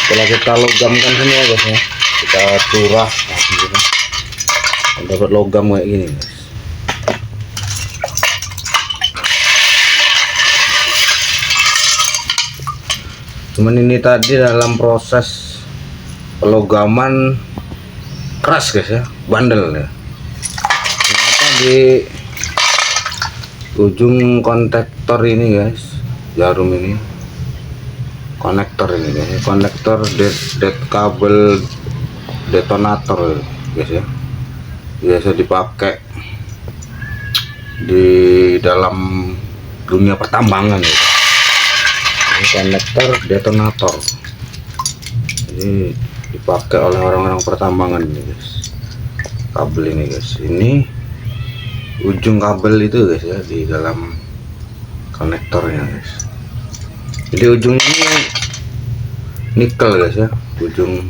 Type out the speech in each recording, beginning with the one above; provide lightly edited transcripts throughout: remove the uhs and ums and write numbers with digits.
Setelah kita logamkan semua guys ya, kita curah gitu. Dapat logam kayak gini guys. Cuman ini tadi dalam proses pelogaman keras guys ya, bandel ya. Ternyata di ujung konektor ini guys, jarum ini, konektor ini guys, konektor dead kabel detonator guys ya, biasa dipakai di dalam dunia pertambangan ya. Ini konektor detonator, ini dipakai oleh orang-orang pertambangan ini guys. Kabel ini guys, ini ujung kabel itu guys ya, di dalam konektornya guys. Jadi ujungnya ini nikel guys ya, ujung,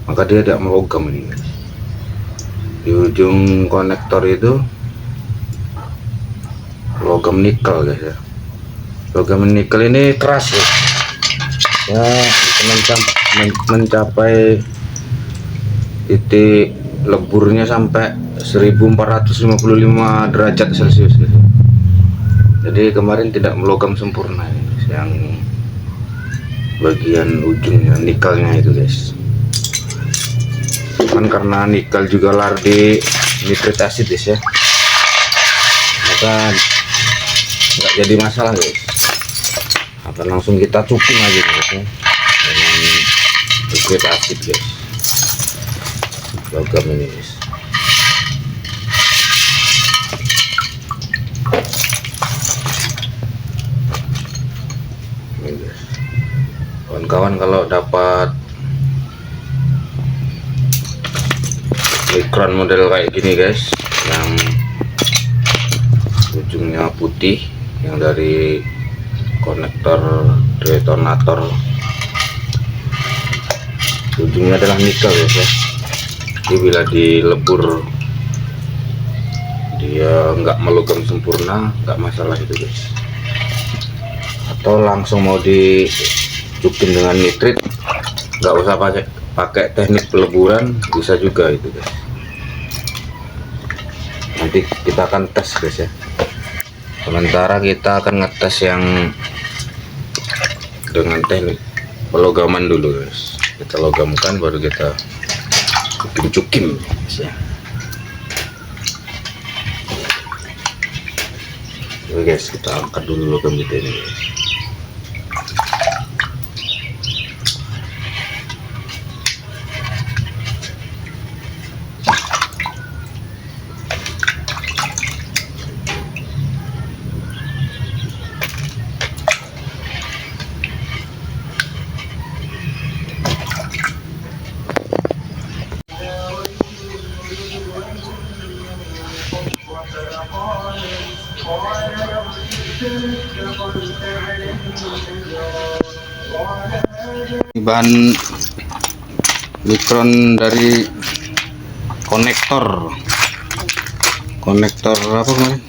maka dia tidak melogam ini guys. Di ujung konektor itu logam nikel guys ya. Logam nikel ini keras ya, mencapai titik leburnya sampai 1455 derajat celcius gitu. Jadi kemarin tidak melogam sempurna ini guys, yang bagian ujungnya nikelnya itu guys. Kan karena nikel juga larut di nitrit acid guys ya, maka nggak jadi masalah guys. Akan langsung kita cukin aja guys ya, dengan nitrit acid guys, logam ini guys. Ini guys, kawan-kawan kalau dapat mikron model kayak gini guys, yang ujungnya putih, yang dari konektor detonator, ujungnya adalah nikel guys ya. Jadi bila dilebur dia nggak melogam sempurna, nggak masalah itu guys. Atau langsung mau dicukin dengan nitrit, nggak usah pakai teknik peleburan, bisa juga itu guys. Nanti kita akan tes guys ya. Sementara kita akan ngetes yang dengan teknik pelogaman dulu guys. Kita logamkan baru kita cukim guys ya. Oke guys, kita angkat dulu logam kita ini guys. Bahan mikron dari konektor apa kemarin?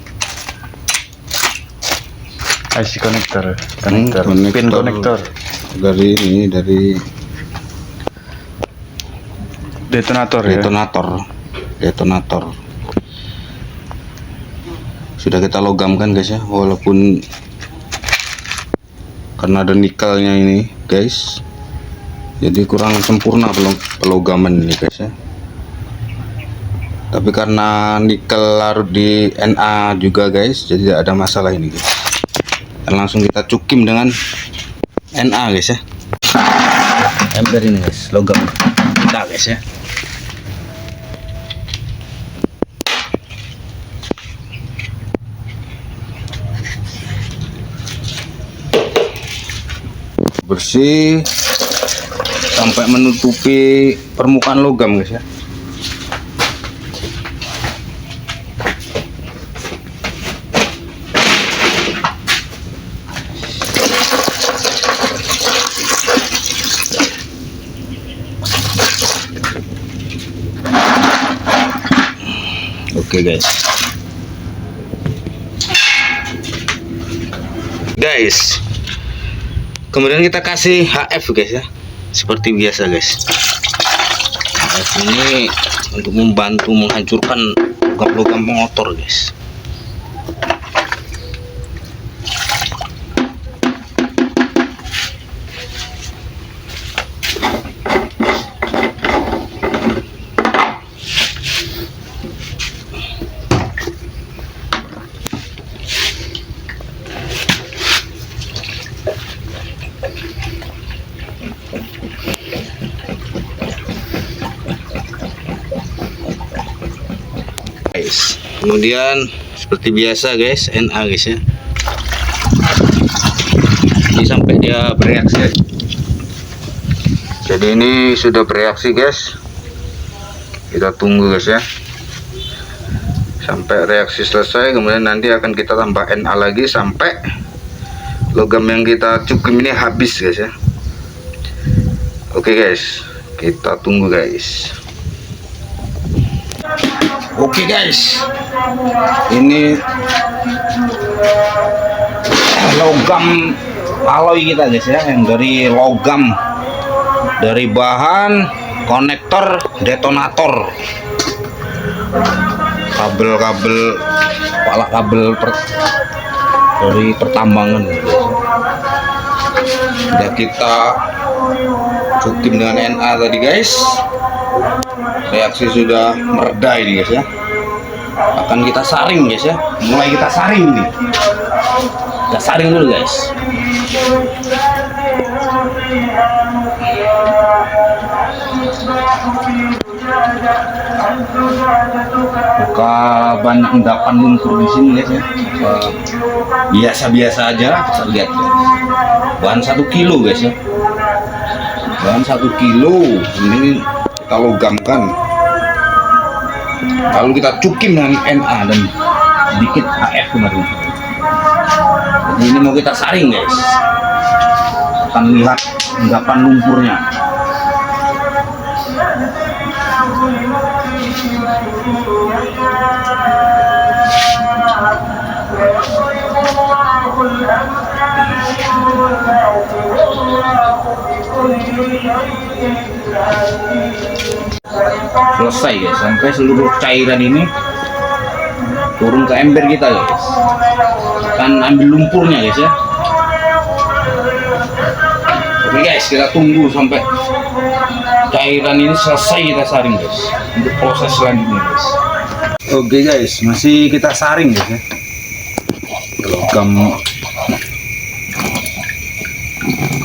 IC konektor, pin konektor dari ini, dari detonator ya? Detonator sudah kita logamkan guys ya, walaupun karena ada nikelnya ini guys, jadi kurang sempurna pelogaman ini guys ya. Tapi karena nikel larut di Na juga guys, jadi tidak ada masalah ini guys. Dan langsung kita cukim dengan Na guys ya. Ember ini guys, logam kita guys ya. Bersih sampai menutupi permukaan logam guys ya. Oke guys, Kemudian kita kasih HF guys ya, seperti biasa guys. HF ini untuk membantu menghancurkan logam-logam pengotor guys. Kemudian seperti biasa guys, NA guys ya. Ini sampai dia bereaksi. Jadi ini sudah bereaksi guys. Kita tunggu guys ya, sampai reaksi selesai. Kemudian nanti akan kita tambah NA lagi sampai logam yang kita cukup ini habis guys ya. Oke guys, kita tunggu guys. Oke guys, ini logam alloy kita guys ya, yang dari logam, dari bahan konektor detonator, kabel-kabel, kepala kabel dari pertambangan guys. Sudah kita cukup dengan NA tadi guys. Reaksi sudah mereda ini guys ya. Akan kita saring guys ya. Mulai kita saring nih. Kita saring dulu guys. Buka banyak endapan lumpur di sini guys ya. Biasa-biasa aja kita lihat guys. Bahan 1 kilo guys ya. Bahan 1 kilo ini kita logamkan, lalu kita cukim dengan NA dan sedikit HF kemarin. Jadi ini mau kita saring guys, akan lihat endapan lumpurnya. Selesai guys, sampai seluruh cairan ini turun ke ember kita guys. Akan ambil lumpurnya guys ya. Oke guys, kita tunggu sampai cairan ini selesai kita saring guys, untuk proses selanjutnya guys. Oke guys, masih kita saring guys ya. Logam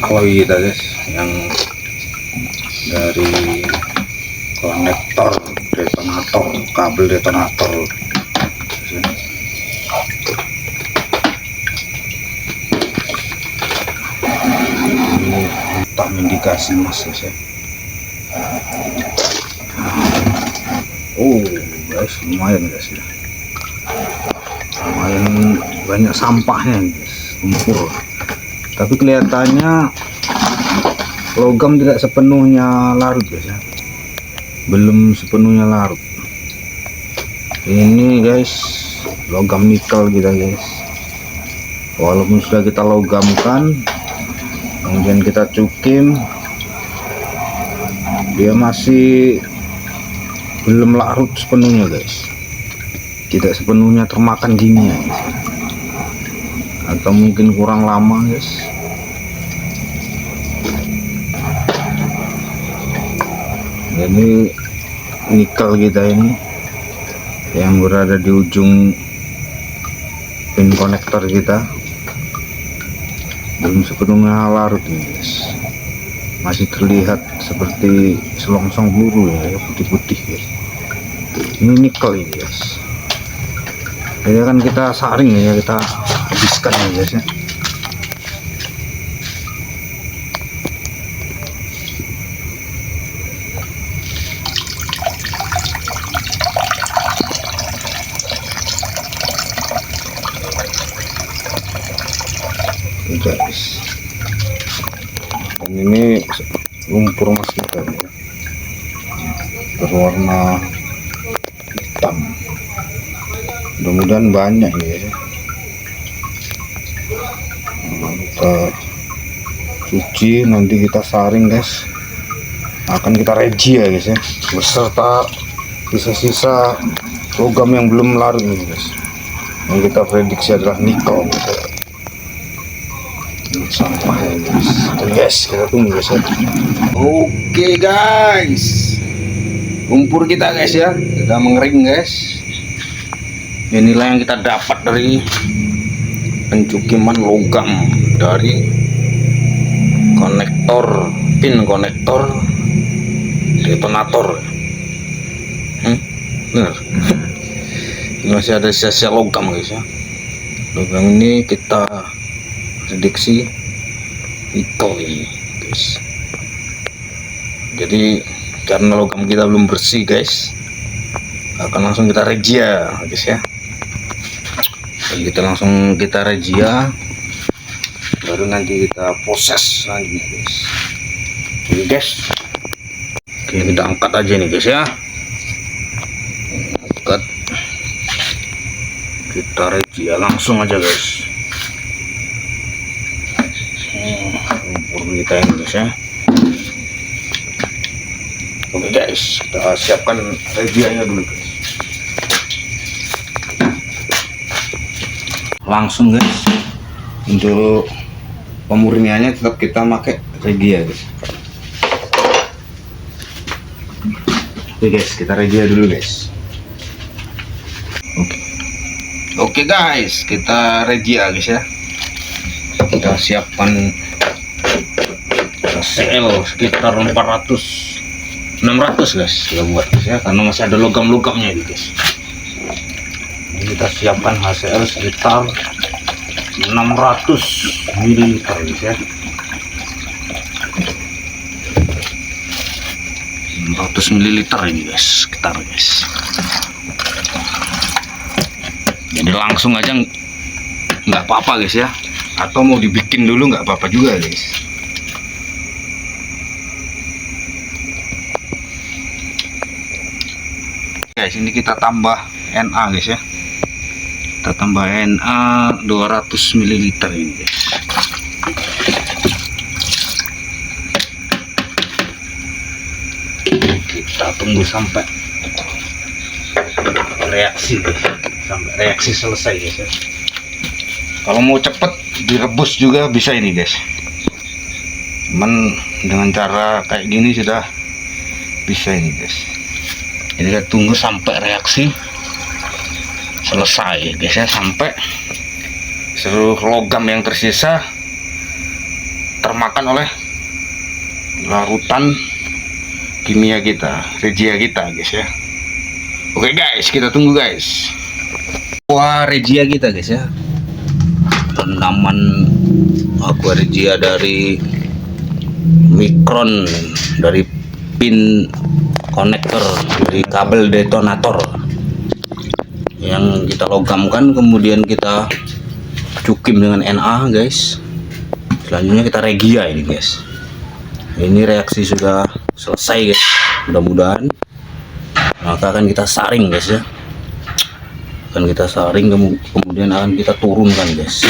alloy kita guys, yang dari konektor detonator, kabel detonator. Ini hitam indikasi mas ya. Oh guys, lumayan guys ya. Lumayan banyak sampahnya guys, lumpur. Tapi kelihatannya logam tidak sepenuhnya larut guys ya. Belum sepenuhnya larut. Ini guys logam nikel kita guys. Walaupun sudah kita logamkan, kemudian kita cukim, dia masih belum larut sepenuhnya guys. Tidak sepenuhnya termakan kimia guys. Atau mungkin kurang lama guys. Ini nikel kita ini yang berada di ujung pin konektor kita, belum sepenuhnya larut nih guys. Masih terlihat seperti selongsong peluru ya, putih-putih guys. Ini nikel ini guys. Jadi akan kita saring ya, kita habiskan ya guys ya. Guys, dan ini lumpur emas kita ya, berwarna hitam. Mudah-mudahan banyak ya. Kita cuci, nanti kita saring guys, akan kita reji ya guys ya, beserta sisa-sisa logam yang belum larut ini guys, yang kita prediksi adalah nikel gitu. Ini sampah ya guys. Oke guys, kita tunggu guys ya. Oke guys, lumpur kita guys ya sudah mengering guys. Inilah yang kita dapat dari pencukiman logam dari konektor, pin konektor detonator. Benar. Ini masih ada sisa logam guys ya. Logam ini kita prediksi nikel ini guys. Jadi karena logam kita belum bersih guys, akan langsung kita rejia guys ya. Dan kita langsung kita rejia, baru nanti kita proses lagi guys. Oke guys, kita angkat aja nih guys ya. Angkat, kita rejia langsung aja guys. Lumpur kita ini guys ya. Oke guys, kita siapkan rejianya dulu guys. Langsung guys, untuk pemurniannya tetap kita pakai regia guys. Oke guys, kita regia dulu guys. Oke guys, kita regia guys ya. Kita siapkan CL sekitar 600 guys kita buat guys ya, karena masih ada logam-logamnya ini guys. Ini kita siapkan HCl sekitar 600 ml guys ya. 600 ml ini guys, sekitar guys. Jadi langsung aja nggak apa-apa guys ya, atau mau dibikin dulu nggak apa-apa juga guys. Guys, ini kita tambah Na guys ya. Kita tambah Na 200 ml ini guys. Kita tunggu sampai reaksi guys, sampai reaksi selesai guys ya. Kalau mau cepet direbus juga bisa ini guys, cuman dengan cara kayak gini sudah bisa ini guys. Jadi kita tunggu sampai reaksi selesai guys ya, sampai seluruh logam yang tersisa termakan oleh larutan kimia kita, regia kita guys ya. Oke guys, kita tunggu guys. Wah, regia kita guys ya, rendaman aqua regia dari mikron, dari pin konektor dari kabel detonator yang kita logamkan, kemudian kita cukim dengan Na guys. Selanjutnya kita regia ini guys. Ini reaksi sudah selesai guys, mudah-mudahan. Maka akan kita saring guys ya, akan kita saring, kemudian akan kita turunkan guys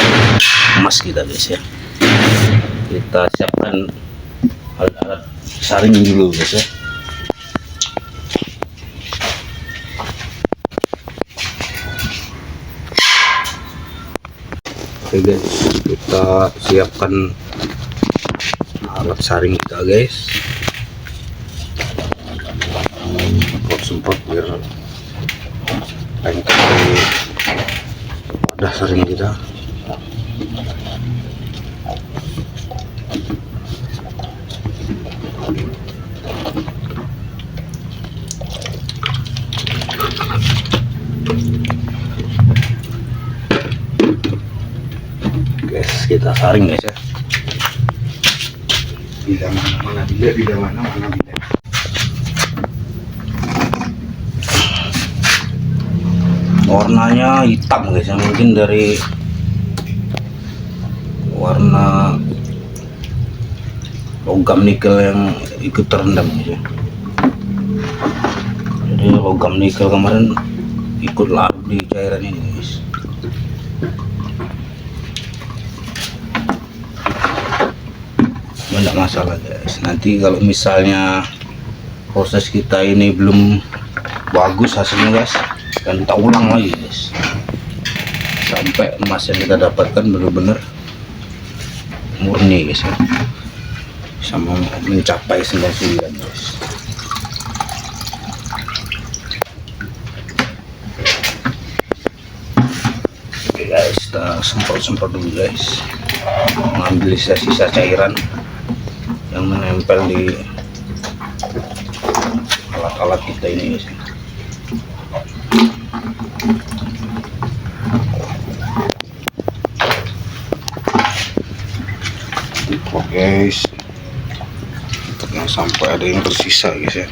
emas kita guys ya. Kita siapkan alat-alat saring dulu guys ya. Oke guys, kita siapkan alat saring kita guys. Semprot biar lengkap pada saring kita. Guys, kita saring guys ya. Tidak mana tidak, tidak mana tidak. Warnanya hitam guys ya, mungkin dari warna logam nikel yang ikut terendam guys ya. Jadi logam nikel kemarin ikut larut di cairan ini guys. masalah guys. Nanti kalau misalnya proses kita ini belum bagus hasilnya guys, dan kita ulang lagi guys sampai emas yang kita dapatkan benar-benar murni guys ya, sama mencapai 99 guys. Oke guys, kita semprot dulu guys, mengambil sisa-sisa cairan yang menempel di alat-alat kita ini guys. Oke guys, jangan sampai ada yang tersisa guys ya.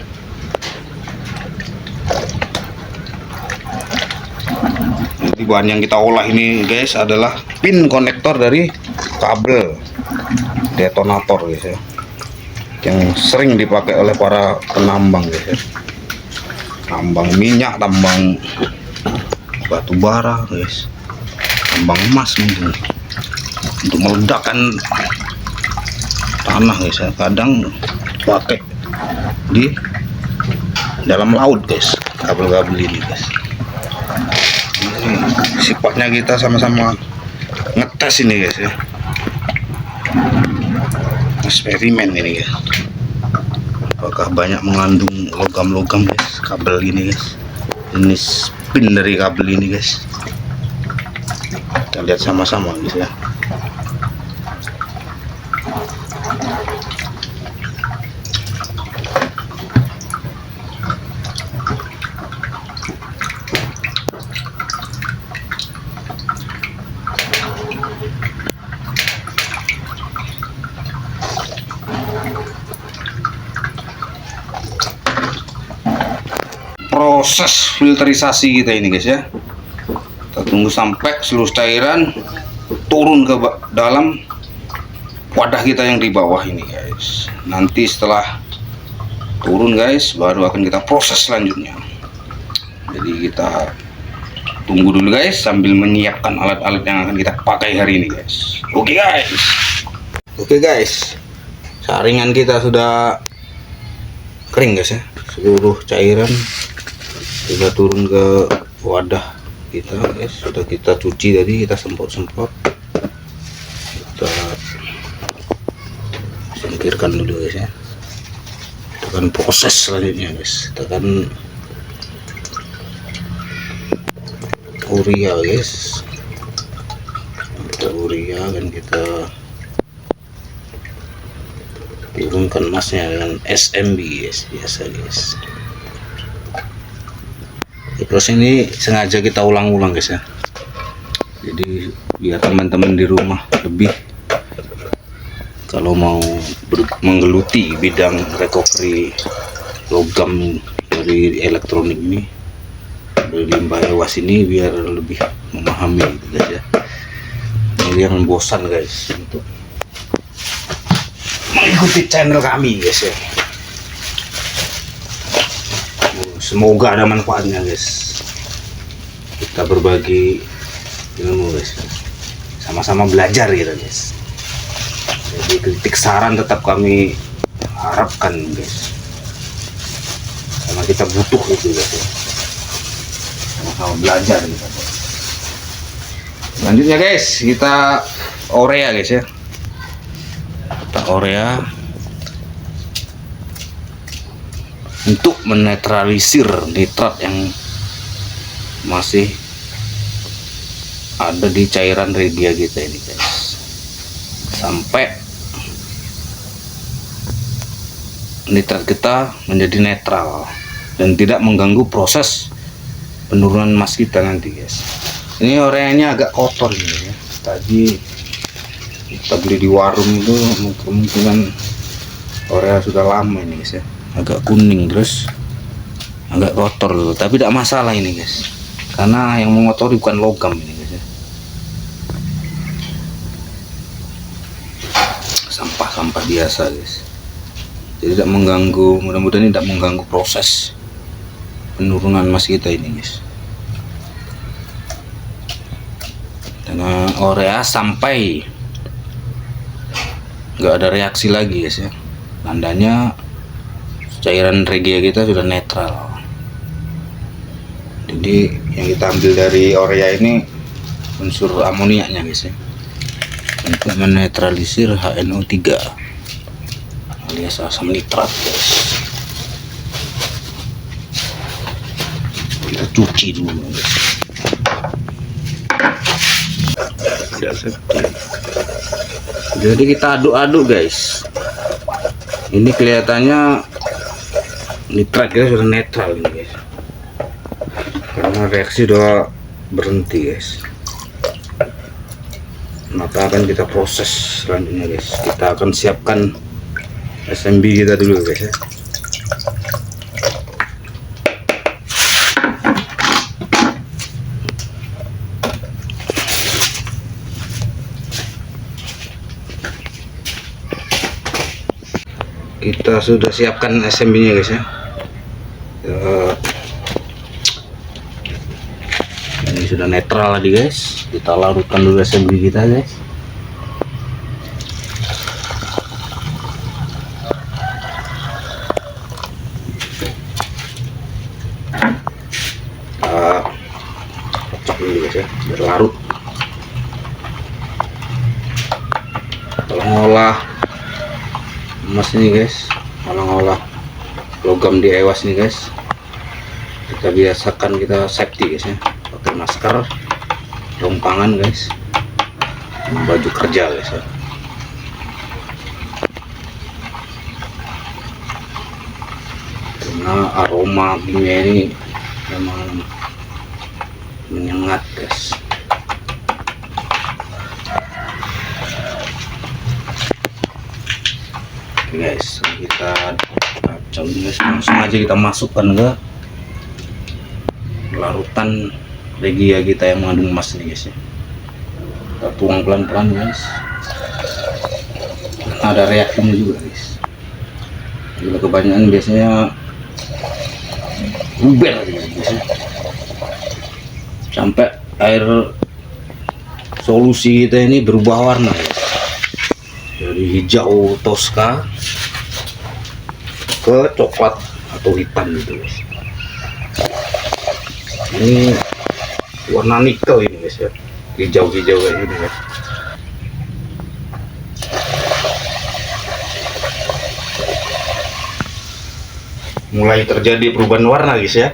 Nanti bahan yang kita olah ini guys adalah pin konektor dari kabel detonator guys ya, yang sering dipakai oleh para penambang guys ya, tambang minyak, tambang batu bara guys, tambang emas mungkin, untuk meledakkan tanah guys ya. Kadang pakai di dalam laut guys, kabel-kabel ini guys. Ini sifatnya kita sama-sama ngetes ini guys ya, eksperimen ini guys, apakah banyak mengandung logam-logam guys kabel ini guys. Ini spin dari kabel ini guys, kita lihat sama-sama guys ya. Proses filterisasi kita ini guys ya, kita tunggu sampai seluruh cairan turun ke dalam wadah kita yang di bawah ini guys. Nanti setelah turun guys, baru akan kita proses selanjutnya. Jadi kita tunggu dulu guys sambil menyiapkan alat-alat yang akan kita pakai hari ini guys. Oke guys, saringan kita sudah kering guys ya, seluruh cairan sudah turun ke wadah kita guys. Sudah kita cuci tadi, kita semprot-semprot, kita singkirkan dulu guys ya. Kita akan proses selanjutnya guys, kita akan urea guys, kita urea dan kita turunkan emasnya dengan SMB guys, biasa guys. Proses ini sengaja kita ulang-ulang guys ya, jadi biar teman-teman di rumah lebih, kalau mau menggeluti bidang recovery logam dari elektronik ini, dari limbah hewas ini, biar lebih memahami gitu guys ya. Jadi jangan bosan guys untuk mengikuti channel kami guys ya. Semoga ada manfaatnya guys, kita berbagi ilmu guys, sama-sama belajar gitu guys. Jadi kritik saran tetap kami harapkan guys, karena kita butuh itu guys ya, sama-sama belajar gitu. Selanjutnya guys, kita urea guys ya, kita urea untuk menetralisir nitrat yang masih ada di cairan redia kita ini guys, sampai nitrat kita menjadi netral dan tidak mengganggu proses penurunan emas kita nanti guys. Ini ureanya agak kotor ini ya, tadi kita beli di warung itu kemungkinan urea sudah lama ini guys ya, agak kuning terus agak kotor loh, tapi tidak masalah ini guys, karena yang mengotori bukan logam ini guys ya, sampah-sampah biasa guys, jadi tidak mengganggu, mudah-mudahan tidak mengganggu proses penurunan emas kita ini guys. Dengan urea sampai nggak ada reaksi lagi guys ya. Tandanya cairan regia kita sudah netral. Jadi yang kita ambil dari urea ini unsur amoniaknya guys ya, untuk menetralisir HNO3 alias asam nitrat guys. Kita cuci dulu guys. Jadi kita aduk-aduk guys. Ini kelihatannya nitrat kita sudah netral ini guys, karena reaksi udah berhenti guys. Maka akan kita proses selanjutnya guys. Kita akan siapkan SMB kita dulu guys ya. Kita sudah siapkan SMB nya guys ya. Ini sudah netral tadi guys. Kita larutkan dulu SMB kita guys. Kocok dulu guys ya, biar larut. Kalau ngolah emas ini guys, kalau ngolah logam di ewas nih guys, kita biasakan kita safety guys ya, pakai masker, rompangan guys, baju kerja guys ya. Karena aroma kimia ini memang menyengat guys. Oke guys, kita kacau guys, langsung aja kita masukkan ke larutan regia kita yang mengandung emas nih guys ya. Kita tuang pelan-pelan guys, karena ada reaksinya juga guys. Bila kebanyakan biasanya luber guys ya, sampai air solusi kita ini berubah warna guys, dari hijau toska ke coklat atau hitam gitu guys. Ini warna nikel ini guys ya, hijau-hijau kayak gini guys. Mulai terjadi perubahan warna guys ya.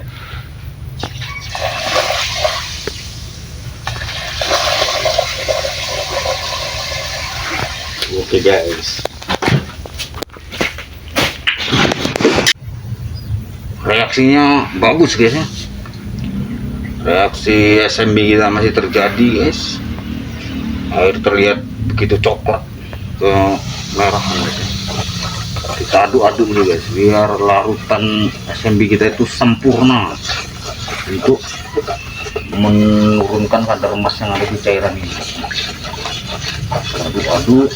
Oke guys, reaksinya bagus guys ya. Reaksi SMB kita masih terjadi guys. Air terlihat begitu coklat ke merah guys ya. Kita aduk-aduk dulu guys, biar larutan SMB kita itu sempurna untuk menurunkan kadar emas yang ada di cairan ini. Aduk-aduk.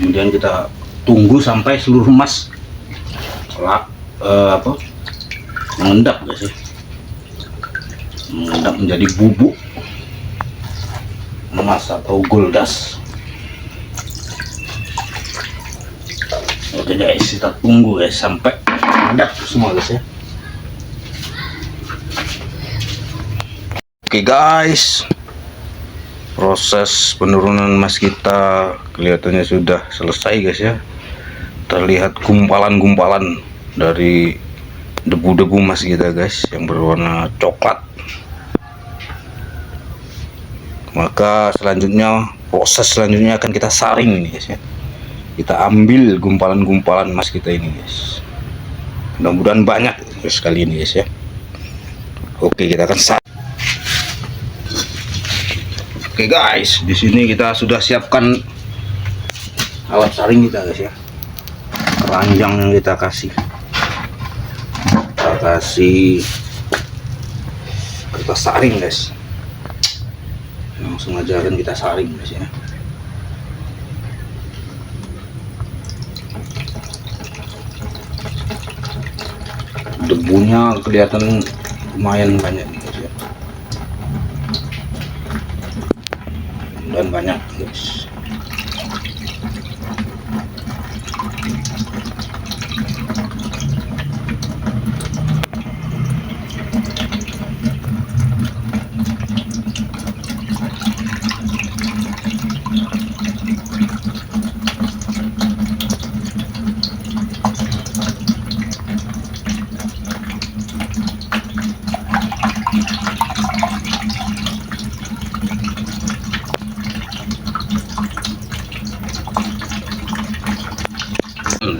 Kemudian kita tunggu sampai seluruh emas mengendap guys ya, mengendap menjadi bubuk emas atau gold dust. Oke guys, kita tunggu guys sampai mengendap semua guys ya. Oke guys, proses penurunan emas kita kelihatannya sudah selesai guys ya. Terlihat gumpalan-gumpalan dari debu-debu emas kita guys yang berwarna coklat. Maka selanjutnya, proses selanjutnya akan kita saring ini guys ya. Kita ambil gumpalan-gumpalan emas kita ini guys. Mudah-mudahan banyak guys kali ini guys ya. Oke, kita akan saring. Oke guys, di sini kita sudah siapkan alat saring kita guys ya. Keranjang yang kita kasih kertas saring guys. Langsung aja akan kita saring guys ya. debunya kelihatan lumayan banyak guys ya. Dan banyak guys.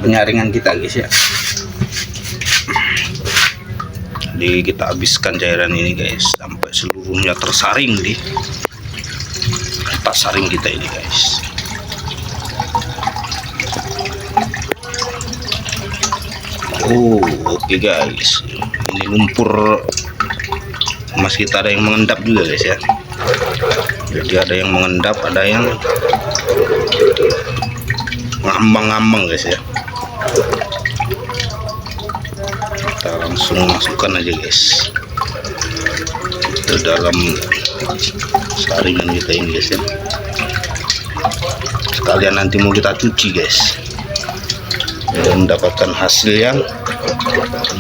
Penyaringan kita guys ya. Jadi kita habiskan cairan ini guys sampai seluruhnya tersaring di kertas saring kita ini guys. Oh oke guys, ini lumpur emas kita ada yang mengendap juga guys ya. Jadi ada yang mengendap, ada yang ngambang-ngambang guys ya. Kita langsung masukkan aja guys ke dalam saringan kita ini guys ya. Sekalian nanti mau kita cuci guys, dan mendapatkan hasil yang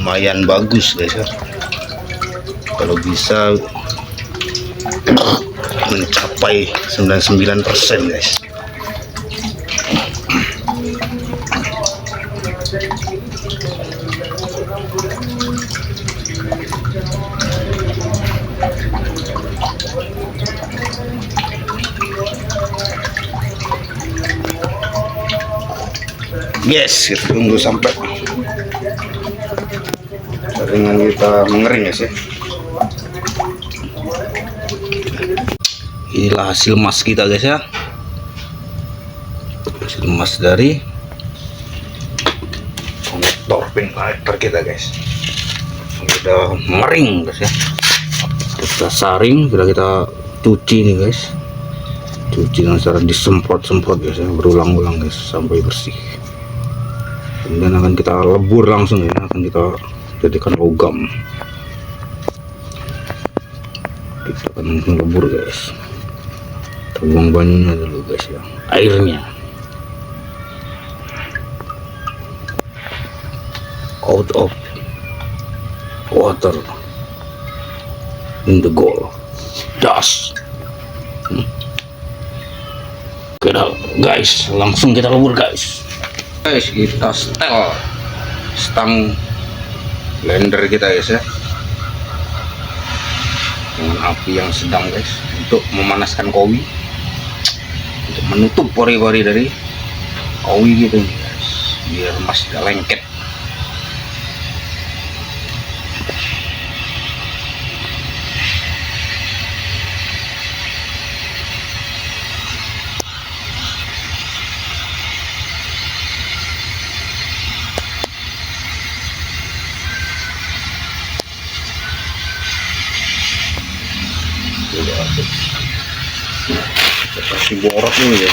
lumayan bagus guys ya. Kalau bisa mencapai 99% guys. Yes, kita tunggu sampai saringan kita mengering guys ya. Inilah hasil emas kita guys ya. Hasil emas dari konektor pin konektor kita guys. Sudah mengering guys ya. Kita saring, sudah kita cuci nih guys. Cuci dengan cara disemprot-semprot guys ya, berulang-ulang guys sampai bersih. Kemudian akan kita lebur langsung ya, akan kita jadikan logam. Kita akan langsung lebur guys. Kita buang banyunya dulu guys ya, airnya. Out of water in the gold dust. Oke guys, langsung kita lebur guys. Guys, kita setel stang blender kita guys ya, dengan api yang sedang guys, untuk memanaskan kowi, untuk menutup pori-pori dari kowi gitu nih guys, biar emas tidak lengket. Kita kasih borok ini ya,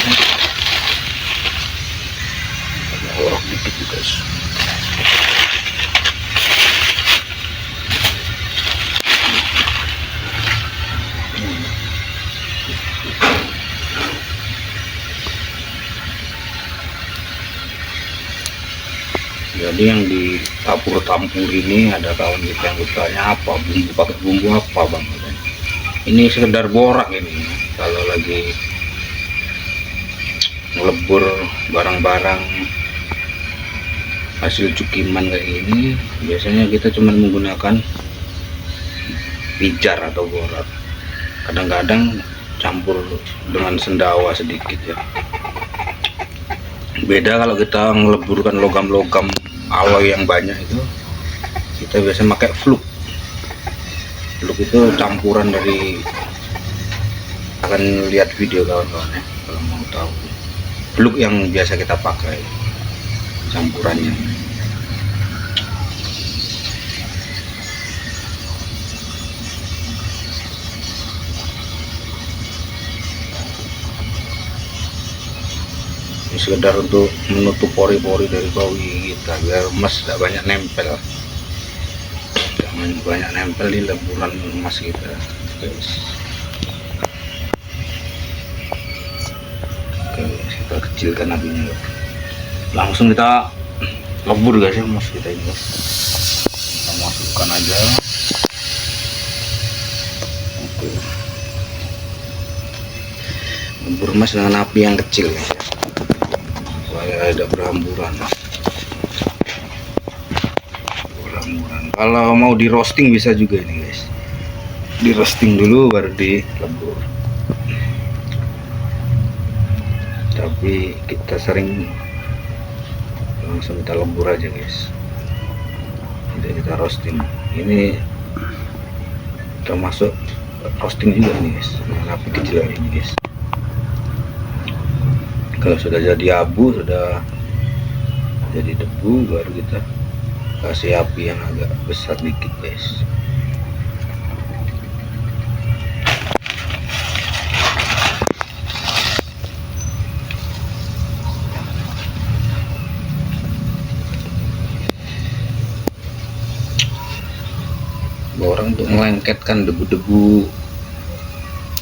borok dikit guys. Jadi yang dicampur ini ada kawan kita yang bertanya apa bumbu, pakai bumbu apa bang? Ini sekedar borak ini, kalau lagi ngelebur barang-barang hasil cukiman kayak ini, biasanya kita cuma menggunakan pijar atau borak. Kadang-kadang campur dengan sendawa sedikit ya. Beda kalau kita ngeleburkan logam-logam alloy yang banyak itu, kita biasa pakai fluk. Fluk itu campuran dari, akan lihat video kawan-kawan ya kalau mau tahu. Fluk yang biasa kita pakai campurannya. Ini sekedar untuk menutup pori-pori dari kowi kita biar emas tidak banyak nempel. banyak nempel di leburan emas kita guys. Oke, kita kecilkan apinya, langsung kita lebur guys ya emas kita ini guys. Kita masukkan aja. Oke, lebur emas dengan api yang kecil guys ya, supaya ada berhamburan. Kalau mau di roasting bisa juga ini guys, di roasting dulu baru dilebur, tapi kita sering langsung kita lebur aja guys, tidak kita roasting. Ini termasuk roasting juga nih guys, dengan api kecil ini guys. Kalau sudah jadi abu, sudah jadi debu, baru kita kasih api yang agak besar dikit guys. Orang untuk melengketkan debu-debu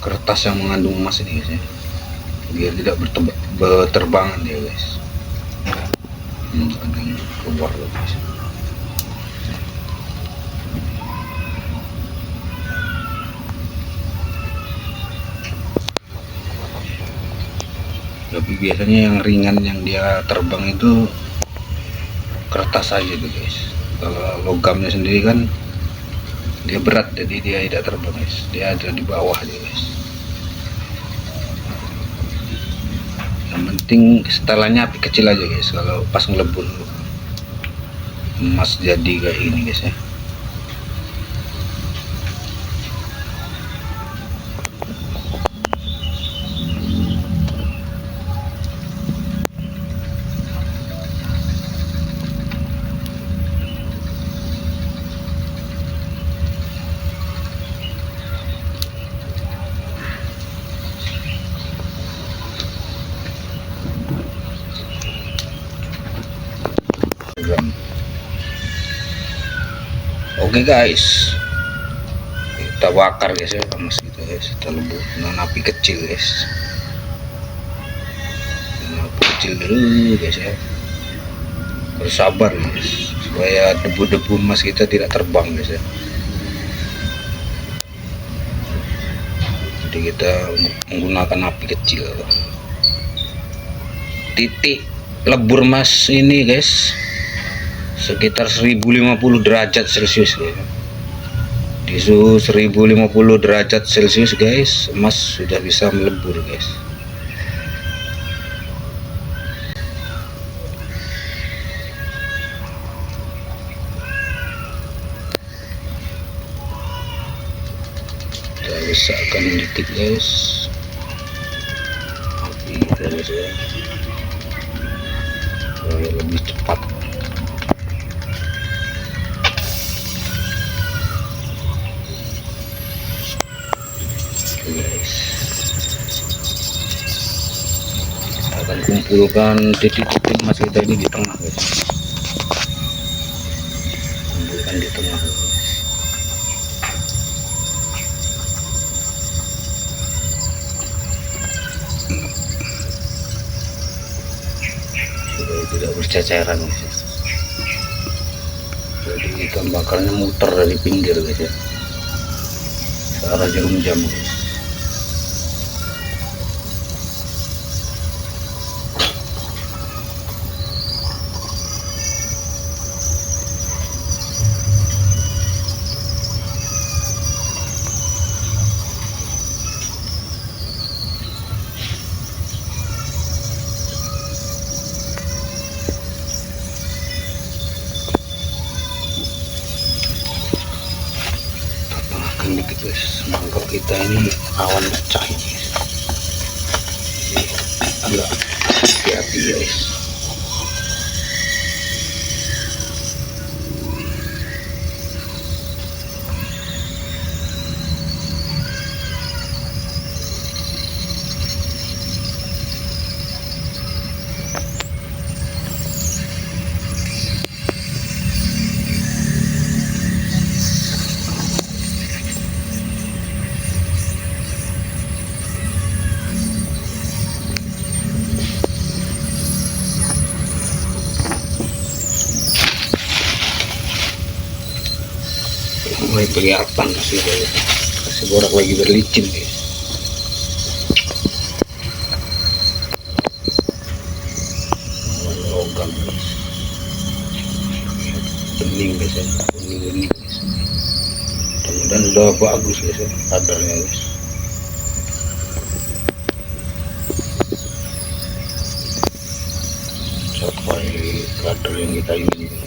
kertas yang mengandung emas ini guys ya, biar tidak berterbangan ya guys. Ada yang keluar loh guys. Tapi biasanya yang ringan yang dia terbang itu kertas aja tuh guys. Kalau logamnya sendiri kan dia berat, jadi dia tidak terbang guys, dia ada di bawah aja guys. Yang penting setelannya api kecil aja guys kalau pas ngelebur emas jadi kayak ini guys ya. Oke guys, kita bakar guys ya emas kita guys, kita lebur dengan api kecil guys, dengan api kecil dulu guys ya, bersabar guys supaya debu-debu emas kita tidak terbang guys ya. Jadi kita menggunakan api kecil. Titik lebur emas ini guys sekitar 1050 derajat celcius guys. Di suhu 1050 derajat celcius guys, emas sudah bisa melebur guys. Kita besarkan dikit guys api kita guys ya, supaya lebih cepat. Guys, kita akan kumpulkan titik-titik emas kita ini di tengah guys, kumpulkan di tengah guys. Supaya tidak berceceran guys ya. Jadi kita bakarnya muter dari pinggir guys ya, searah jarum jam guys. Dikit guys, mangkok kita ini awan pecah ini, agak hati-hati guys. mulai kelihatan sih guys. Kasih borak lagi berlicin guys. Logam guys. Bening guys ya, bening guys. Mudah-mudahan udah bagus guys ya, kadarnya guys. Sampai kadar yang kita inginkan.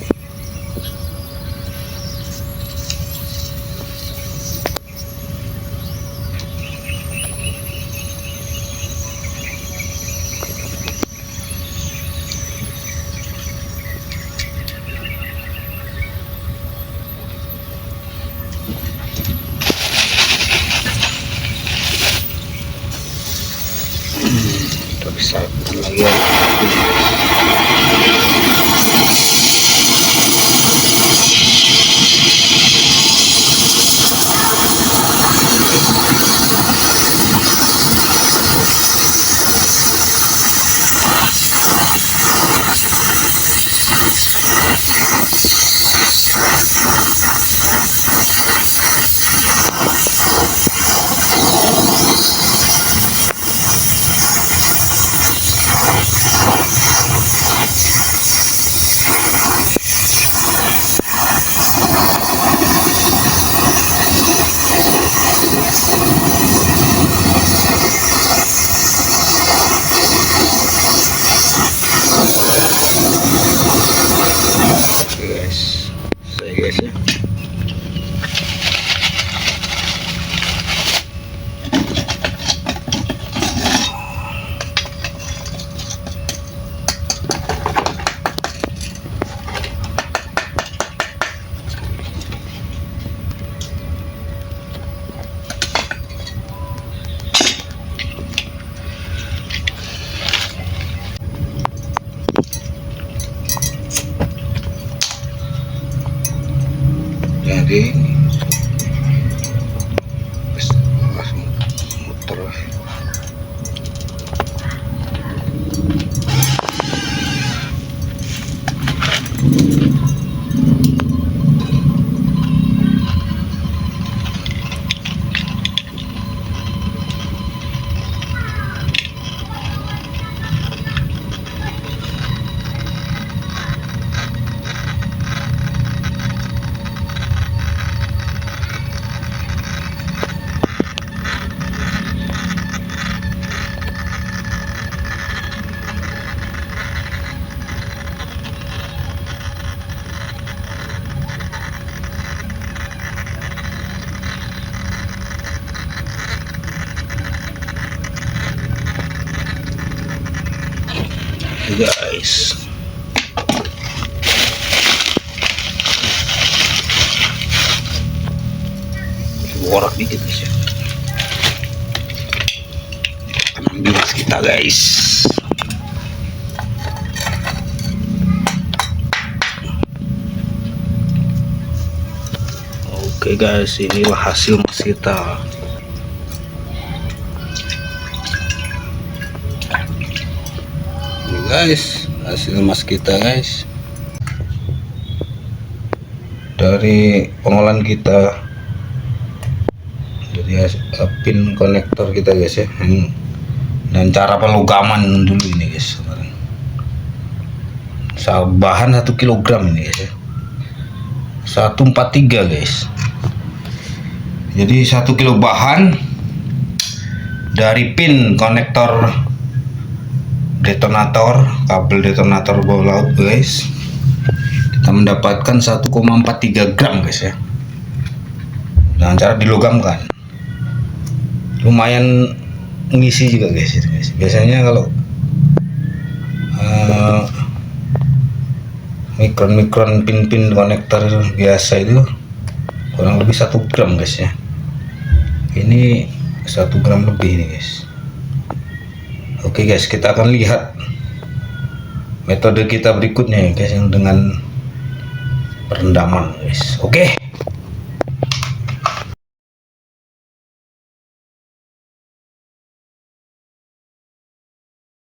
Kita bisa lagi guys ya. Jadi langsung muter. Guys, borak dikit guys ya. Ambil gas kita guys. Oke guys, inilah hasil mas kita. Guys, hasil emas kita guys dari pengolahan kita, jadi pin konektor kita guys ya, dan cara pelugaman dulu ini guys. Bahan 1 kilogram ini guys ya, 143 guys. Jadi 1 kilo bahan dari pin konektor detonator, kabel detonator bawah laut guys, kita mendapatkan 1,43 gram guys ya, dengan cara dilogamkan. Lumayan ngisi juga guys itu guys. Biasanya kalau mikron pin konektor biasa itu kurang lebih 1 gram guys ya, ini 1 gram lebih nih guys. Oke guys, kita akan lihat metode kita berikutnya ya guys, yang dengan perendaman guys. Oke.